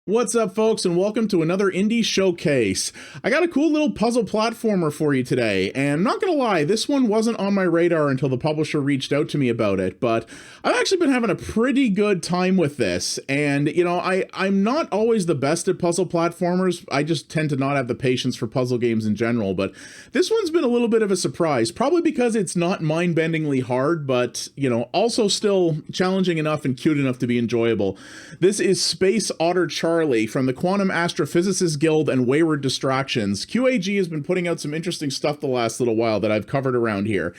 What's up, folks, and welcome to another indie showcase. I got a cool little puzzle platformer for you today, and I'm not gonna lie, this one wasn't on my radar until the publisher reached out to me about it, but I've actually been having a pretty good time with this, and, you know, I'm not always the best at puzzle platformers. I just tend to not have the patience for puzzle games in general, but this one's been a little bit of a surprise, probably because it's not mind-bendingly hard, but, you know, also still challenging enough and cute enough to be enjoyable. This is Space Otter Charlie from the Quantum Astrophysicists Guild and Wayward Distractions. QAG has been putting out some interesting stuff the last little while that I've covered around here.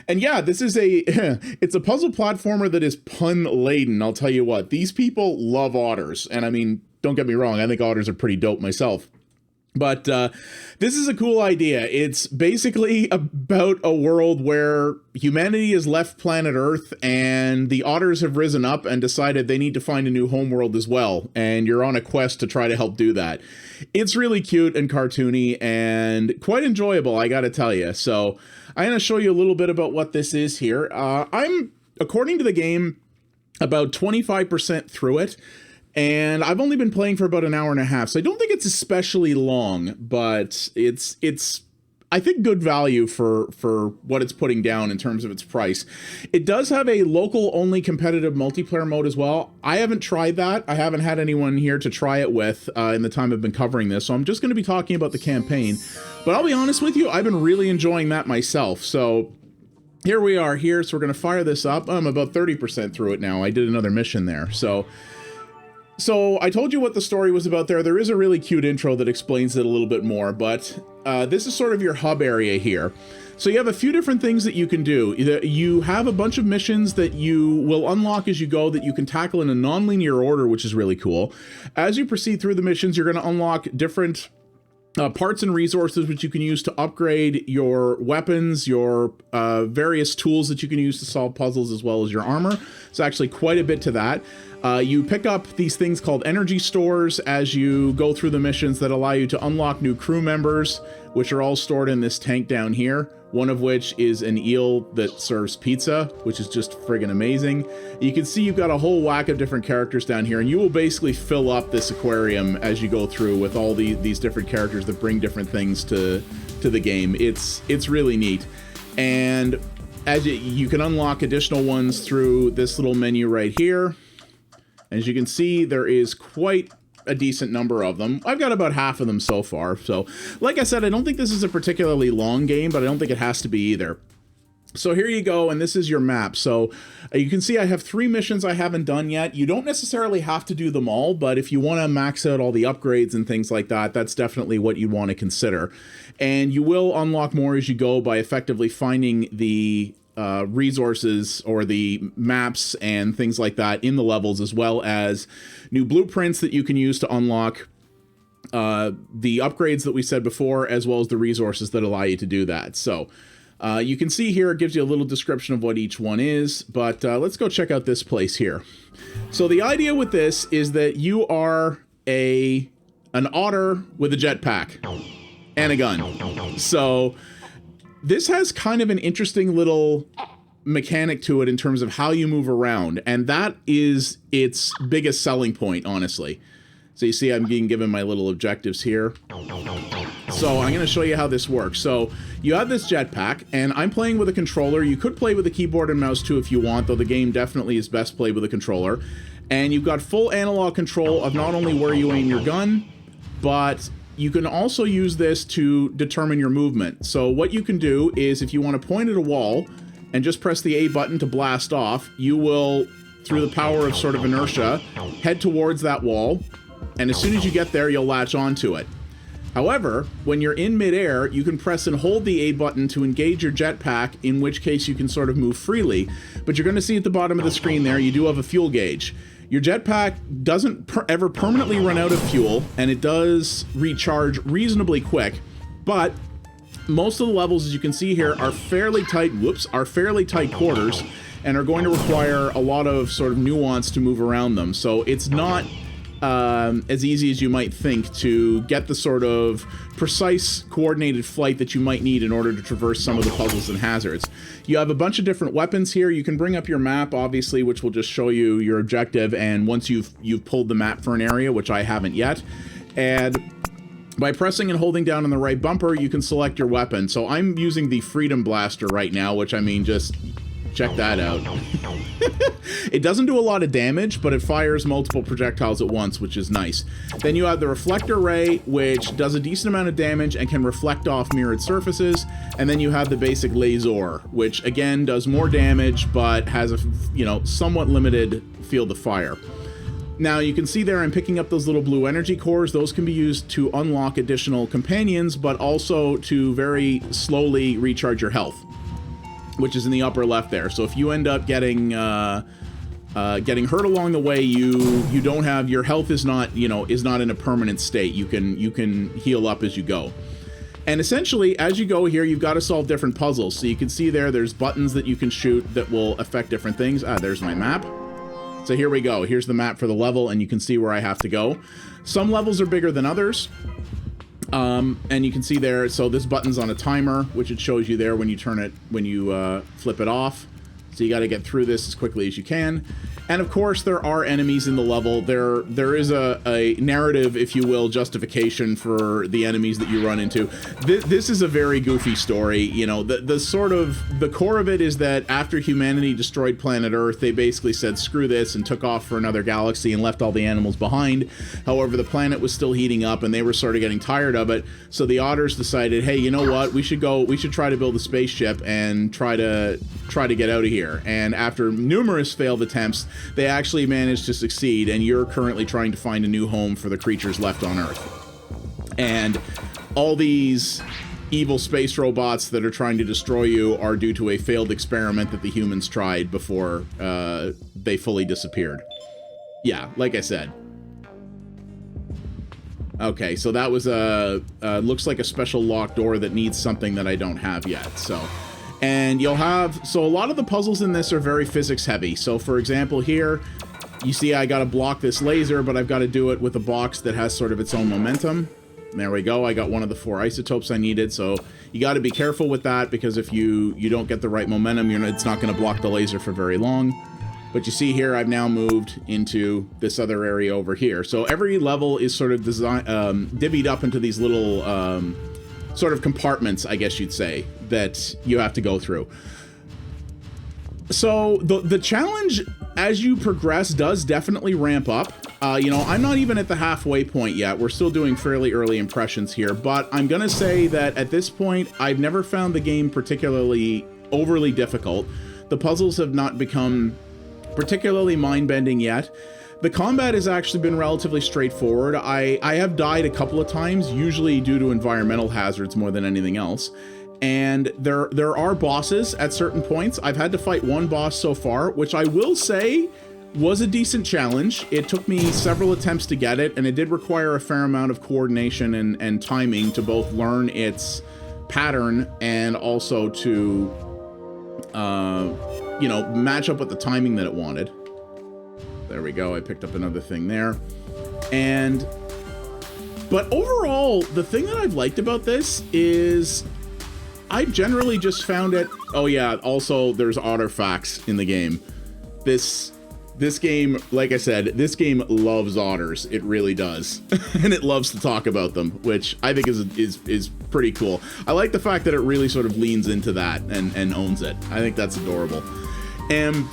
And yeah, this is it's a puzzle platformer that is pun-laden, I'll tell you what. These people love otters, and I mean, don't get me wrong, I think otters are pretty dope myself. But this is a cool idea. It's basically about a world where humanity has left planet Earth and the otters have risen up and decided they need to find a new homeworld as well. And you're on a quest to try to help do that. It's really cute and cartoony and quite enjoyable, I gotta tell you. So I'm going to show you a little bit about what this is here. I'm, according to the game, about 25% through it. And I've only been playing for about an hour and a half, so I don't think it's especially long, but it's I think good value for what it's putting down in terms of its price. It does have a local only competitive multiplayer mode as well. I haven't tried that. I haven't had anyone here to try it with in the time I've been covering this, so I'm just going to be talking about the campaign. But I'll be honest with you, I've been really enjoying that myself. So here we are here, so we're going to fire this up. I'm about 30% through it now. I did another mission there, So I told you what the story was about there. There is a really cute intro that explains it a little bit more, but this is sort of your hub area here. So you have a few different things that you can do. You have a bunch of missions that you will unlock as you go that you can tackle in a non-linear order, which is really cool. As you proceed through the missions, you're going to unlock different parts and resources which you can use to upgrade your weapons, your various tools that you can use to solve puzzles, as well as your armor. It's actually quite a bit to that. You pick up these things called energy stores as you go through the missions that allow you to unlock new crew members, which are all stored in this tank down here. One of which is an eel that serves pizza, which is just friggin' amazing. You can see you've got a whole whack of different characters down here, and you will basically fill up this aquarium as you go through with all these different characters that bring different things to the game. It's really neat. And as you can unlock additional ones through this little menu right here. As you can see, there is quite a decent number of them. I've got about half of them so far. So, like I said, I don't think this is a particularly long game, but I don't think it has to be either. So here you go, and this is your map. So you can see I have 3 missions I haven't done yet. You don't necessarily have to do them all, but if you want to max out all the upgrades and things like that, that's definitely what you want to consider. And you will unlock more as you go by effectively finding the resources or the maps and things like that in the levels, as well as new blueprints that you can use to unlock the upgrades that we said before, as well as the resources that allow you to do that. So you can see here it gives you a little description of what each one is, but let's go check out this place here. So the idea with this is that you are an otter with a jetpack and a gun. So this has kind of an interesting little mechanic to it in terms of how you move around, and that is its biggest selling point, honestly. So you see I'm being given my little objectives here. So I'm going to show you how this works. So you have this jetpack, and I'm playing with a controller. You could play with a keyboard and mouse too if you want, though the game definitely is best played with a controller. And you've got full analog control of not only where you aim your gun, but you can also use this to determine your movement. So what you can do is, if you want to point at a wall and just press the A button to blast off, you will, through the power of sort of inertia, head towards that wall, and as soon as you get there, you'll latch onto it. However, when you're in midair, you can press and hold the A button to engage your jetpack, in which case you can sort of move freely. But you're going to see at the bottom of the screen there, you do have a fuel gauge. Your jetpack doesn't ever permanently run out of fuel, and it does recharge reasonably quick, but most of the levels, as you can see here, are fairly tight, fairly tight quarters, and are going to require a lot of sort of nuance to move around them. So it's not as easy as you might think to get the sort of precise coordinated flight that you might need in order to traverse some of the puzzles and hazards. You have a bunch of different weapons here. You can bring up your map, obviously, which will just show you your objective, and once you've pulled the map for an area, which I haven't yet, and by pressing and holding down on the right bumper, you can select your weapon. So I'm using the Freedom Blaster right now, which, I mean, just check that out. It doesn't do a lot of damage, but it fires multiple projectiles at once, which is nice. Then you have the Reflector Ray, which does a decent amount of damage and can reflect off mirrored surfaces. And then you have the basic Laser, which again does more damage, but has a, you know, somewhat limited field of fire. Now you can see there I'm picking up those little blue energy cores. Those can be used to unlock additional companions, but also to very slowly recharge your health, which is in the upper left there. So if you end up getting hurt along the way, you don't have, your health is not, you know, is not in a permanent state. You can heal up as you go. And essentially, as you go here, you've got to solve different puzzles. So you can see there's buttons that you can shoot that will affect different things. There's my map. So here we go. Here's the map for the level, and you can see where I have to go. Some levels are bigger than others. And you can see there, so this button's on a timer, which it shows you there when you turn it, when you flip it off. So you got to get through this as quickly as you can. And of course, there are enemies in the level. There is a narrative, if you will, justification for the enemies that you run into. This is a very goofy story. You know, the sort of, the core of it is that after humanity destroyed planet Earth, they basically said, screw this, and took off for another galaxy and left all the animals behind. However, the planet was still heating up and they were sort of getting tired of it. So the otters decided, hey, you know what? We should try to build a spaceship and try to get out of here. And after numerous failed attempts, they actually managed to succeed, and you're currently trying to find a new home for the creatures left on Earth. And all these evil space robots that are trying to destroy you are due to a failed experiment that the humans tried before they fully disappeared. Yeah, like I said. Okay, so that was looks like a special locked door that needs something that I don't have yet, so... And you'll have, so a lot of the puzzles in this are very physics heavy. So for example here, you see I got to block this laser, but I've got to do it with a box that has sort of its own momentum. And there we go, I got one of the 4 isotopes I needed, so you got to be careful with that, because if you don't get the right momentum, it's not going to block the laser for very long. But you see here, I've now moved into this other area over here. So every level is sort of divvied up into these little sort of compartments, I guess you'd say, that you have to go through. So the challenge as you progress does definitely ramp up. You know, I'm not even at the halfway point yet. We're still doing fairly early impressions here, but I'm gonna say that at this point, I've never found the game particularly overly difficult. The puzzles have not become particularly mind-bending yet. The combat has actually been relatively straightforward. I have died a couple of times, usually due to environmental hazards more than anything else. And there are bosses at certain points. I've had to fight one boss so far, which I will say was a decent challenge. It took me several attempts to get it, and it did require a fair amount of coordination and timing to both learn its pattern and also to, you know, match up with the timing that it wanted. There we go, I picked up another thing there. But overall, the thing that I've liked about this is I generally just found it... Oh yeah, also there's artifacts in the game. This game, like I said, this game loves otters. It really does. And it loves to talk about them, which I think is pretty cool. I like the fact that it really sort of leans into that and owns it. I think that's adorable. And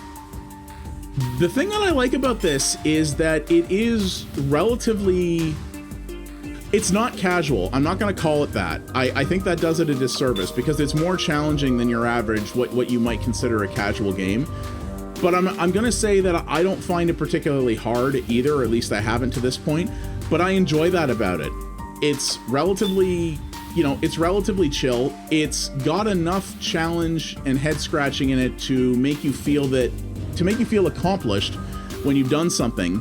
the thing that I like about this is that it is relatively... It's not casual. I'm not going to call it that. I think that does it a disservice, because it's more challenging than your average, what you might consider a casual game. But I'm going to say that I don't find it particularly hard either, or at least I haven't to this point. But I enjoy that about it. It's relatively, you know, it's relatively chill. It's got enough challenge and head scratching in it to make you feel accomplished when you've done something.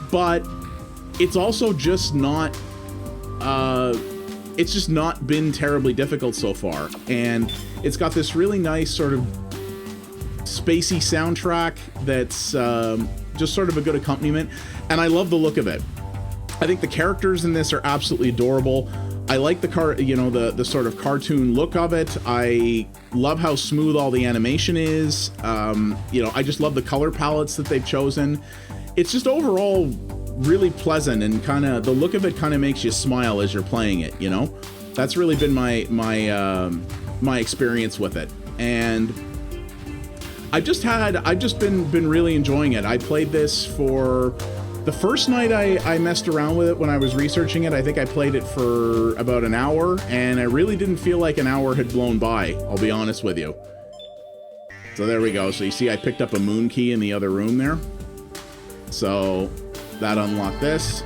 But it's also just not... it's just not been terribly difficult so far, and it's got this really nice sort of spacey soundtrack that's just sort of a good accompaniment, and I love the look of it. I think the characters in this are absolutely adorable. I like the sort of cartoon look of it. I love how smooth all the animation is. I just love the color palettes that they've chosen. It's just overall really pleasant, and kind of the look of it kind of makes you smile as you're playing it. That's really been my experience with it, and I've just been really enjoying it. I played this for the first night I messed around with it when I was researching it. I think I played it for about an hour, and I really didn't feel like an hour had blown by, I'll be honest with you. So there we go. So you see I picked up a moon key in the other room there. So that unlocked this.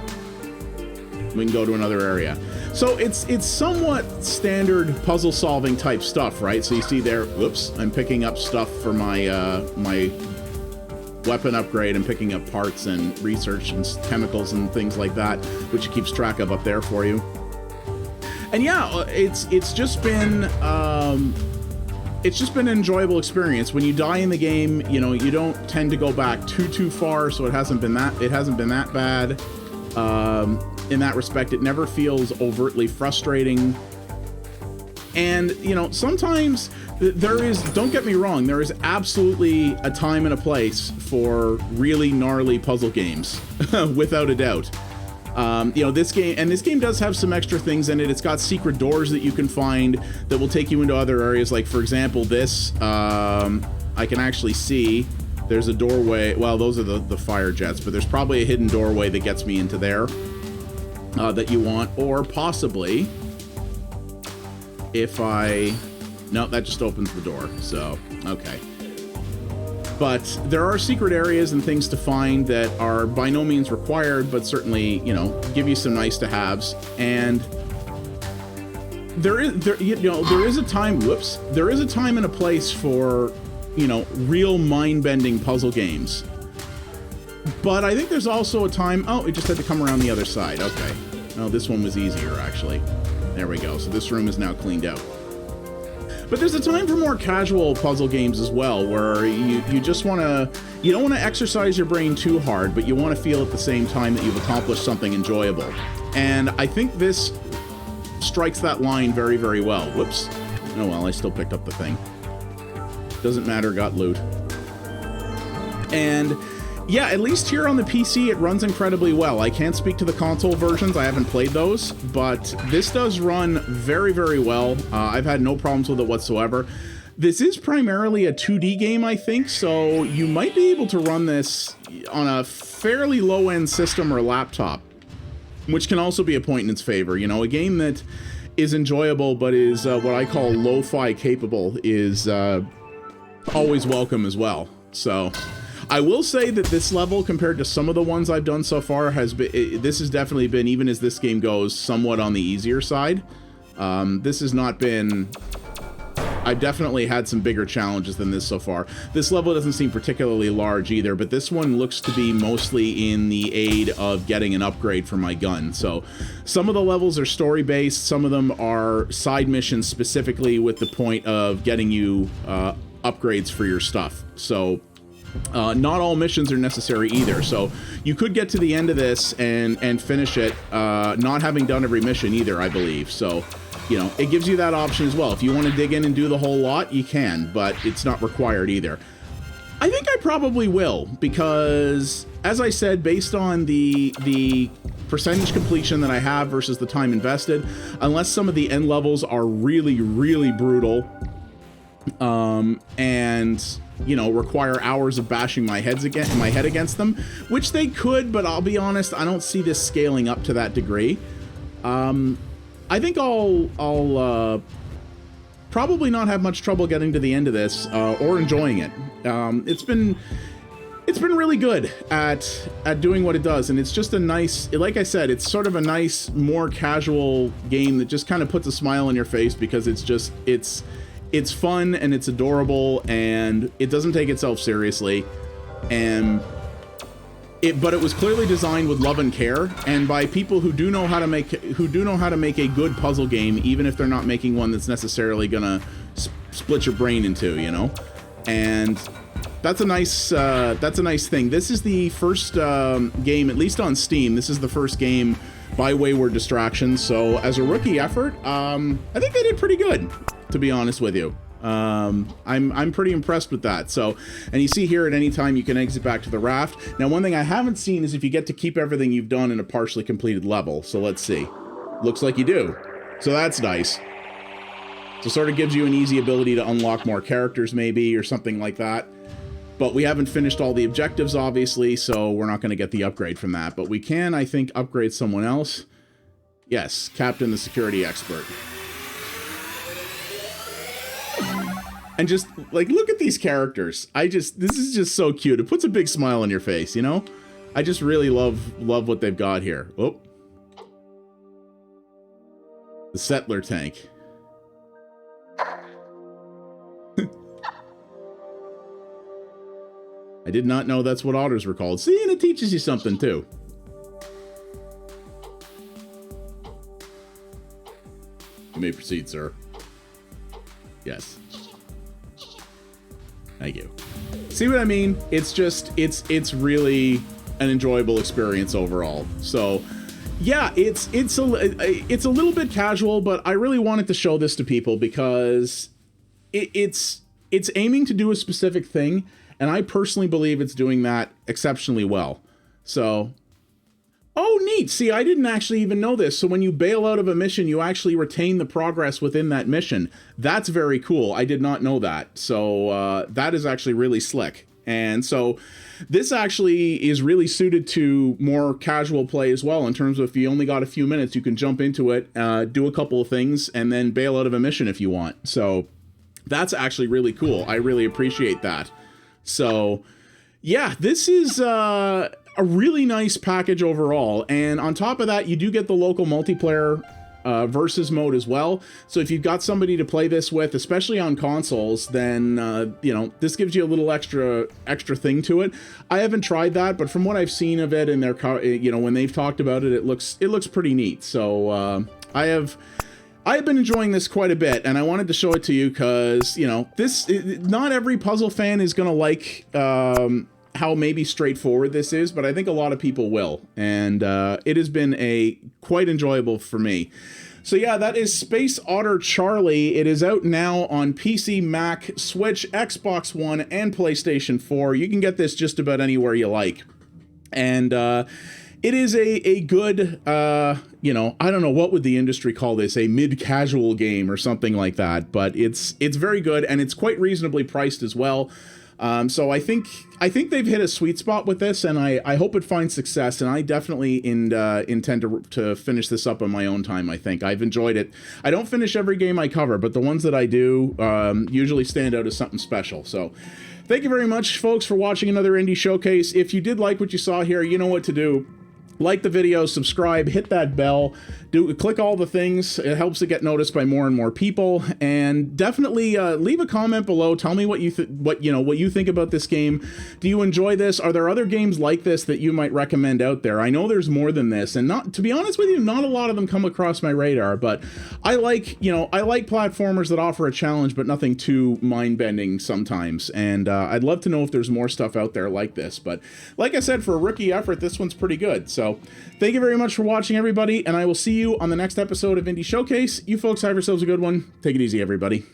We can go to another area. So it's somewhat standard puzzle solving type stuff, right? So you see there, whoops, I'm picking up stuff for my my weapon upgrade, and picking up parts and research and chemicals and things like that, which it keeps track of up there for you. And yeah, it's just been an enjoyable experience. When you die in the game, you don't tend to go back too far, so it hasn't been that bad. In that respect, it never feels overtly frustrating. And sometimes don't get me wrong, there is absolutely a time and a place for really gnarly puzzle games, without a doubt. This game does have some extra things in it. It's got secret doors that you can find that will take you into other areas. Like, for example, this, I can actually see there's a doorway. Well, those are the fire jets, but there's probably a hidden doorway that gets me into there, that you want. Or possibly, no, that just opens the door, so, okay. But there are secret areas and things to find that are by no means required, but certainly, give you some nice to haves. And there is a time and a place for, real mind-bending puzzle games. But I think there's also a time, oh, it just had to come around the other side, okay. Oh, this one was easier, actually. There we go, so this room is now cleaned out. But there's a time for more casual puzzle games as well, where you don't want to exercise your brain too hard, but you want to feel at the same time that you've accomplished something enjoyable. And I think this strikes that line very, very well. Whoops. Oh well, I still picked up the thing. Doesn't matter, got loot. And yeah, at least here on the PC, it runs incredibly well. I can't speak to the console versions. I haven't played those, but this does run very, very well. I've had no problems with it whatsoever. This is primarily a 2D game, I think, so you might be able to run this on a fairly low-end system or laptop, which can also be a point in its favor. A game that is enjoyable but is what I call lo-fi capable is always welcome as well. So I will say that this level, compared to some of the ones I've done so far, this has definitely been, even as this game goes, somewhat on the easier side. This has not been... I've definitely had some bigger challenges than this so far. This level doesn't seem particularly large either, but this one looks to be mostly in the aid of getting an upgrade for my gun. So some of the levels are story-based, some of them are side missions specifically with the point of getting you upgrades for your stuff. So not all missions are necessary either, so you could get to the end of this and finish it not having done every mission either, I believe. So, it gives you that option as well. If you want to dig in and do the whole lot, you can, but it's not required either. I think I probably will, because, as I said, based on the percentage completion that I have versus the time invested, unless some of the end levels are really, really brutal, and require hours of bashing my head against them, which they could, but I'll be honest, I don't see this scaling up to that degree. I think I'll probably not have much trouble getting to the end of this or enjoying it. It's been really good at doing what it does, and it's just a nice, like I said, it's sort of a nice, more casual game that just kind of puts a smile on your face, because it's fun and it's adorable and it doesn't take itself seriously, but it was clearly designed with love and care, and by people who do know how to make a good puzzle game, even if they're not making one that's necessarily gonna split your brain in two, And that's a nice thing. This is the first game, at least on Steam, this is the first game by Wayward Distractions. So as a rookie effort, I think they did pretty good, to be honest with you. I'm pretty impressed with that. So, and you see here at any time you can exit back to the raft. Now, one thing I haven't seen is if you get to keep everything you've done in a partially completed level. So let's see. Looks like you do. So that's nice. So sort of gives you an easy ability to unlock more characters maybe or something like that. But we haven't finished all the objectives, obviously, so we're not going to get the upgrade from that. But we can, I think, upgrade someone else. Yes, Captain the Security Expert. And just, like, look at these characters. This is just so cute. It puts a big smile on your face, you know? I just really love what they've got here. Oh. The Settler Tank. I did not know that's what otters were called. See, and it teaches you something, too. You may proceed, sir. Yes. Thank you. See what I mean? It's just, it's really an enjoyable experience overall. So, yeah, it's a little bit casual, but I really wanted to show this to people because it's aiming to do a specific thing. And I personally believe it's doing that exceptionally well. So, oh, neat. See, I didn't actually even know this. So when you bail out of a mission, you actually retain the progress within that mission. That's very cool. I did not know that. So that is actually really slick. And so this actually is really suited to more casual play as well, in terms of if you only got a few minutes, you can jump into it, do a couple of things, and then bail out of a mission if you want. So that's actually really cool. I really appreciate that. So, yeah, this is a really nice package overall. And on top of that, you do get the local multiplayer versus mode as well. So if you've got somebody to play this with, especially on consoles, then, you know, this gives you a little extra thing to it. I haven't tried that, but from what I've seen of it in their, you know, when they've talked about it, it looks pretty neat. So I have been enjoying this quite a bit, and I wanted to show it to you because, you know, not every puzzle fan is going to like how maybe straightforward this is, but I think a lot of people will, and it has been quite enjoyable for me. So yeah, that is Space Otter Charlie. It is out now on PC, Mac, Switch, Xbox One, and PlayStation 4. You can get this just about anywhere you like. And it is a good, you know, I don't know, what would the industry call this? A mid-casual game or something like that. But it's very good, and it's quite reasonably priced as well. So I think they've hit a sweet spot with this, and I hope it finds success. And I definitely intend to finish this up on my own time. I think I've enjoyed it. I don't finish every game I cover, but the ones that I do usually stand out as something special. So thank you very much, folks, for watching another Indie Showcase. If you did like what you saw here, you know what to do. Like the video, subscribe, hit that bell, click all the things. It helps it get noticed by more and more people. And definitely leave a comment below. Tell me what you think about this game. Do you enjoy this? Are there other games like this that you might recommend out there? I know there's more than this, and to be honest with you, not a lot of them come across my radar. But I like platformers that offer a challenge, but nothing too mind-bending sometimes. And I'd love to know if there's more stuff out there like this. But like I said, for a rookie effort, this one's pretty good. So thank you very much for watching, everybody, and I will see you on the next episode of Indie Showcase. You folks have yourselves a good one. Take it easy, everybody.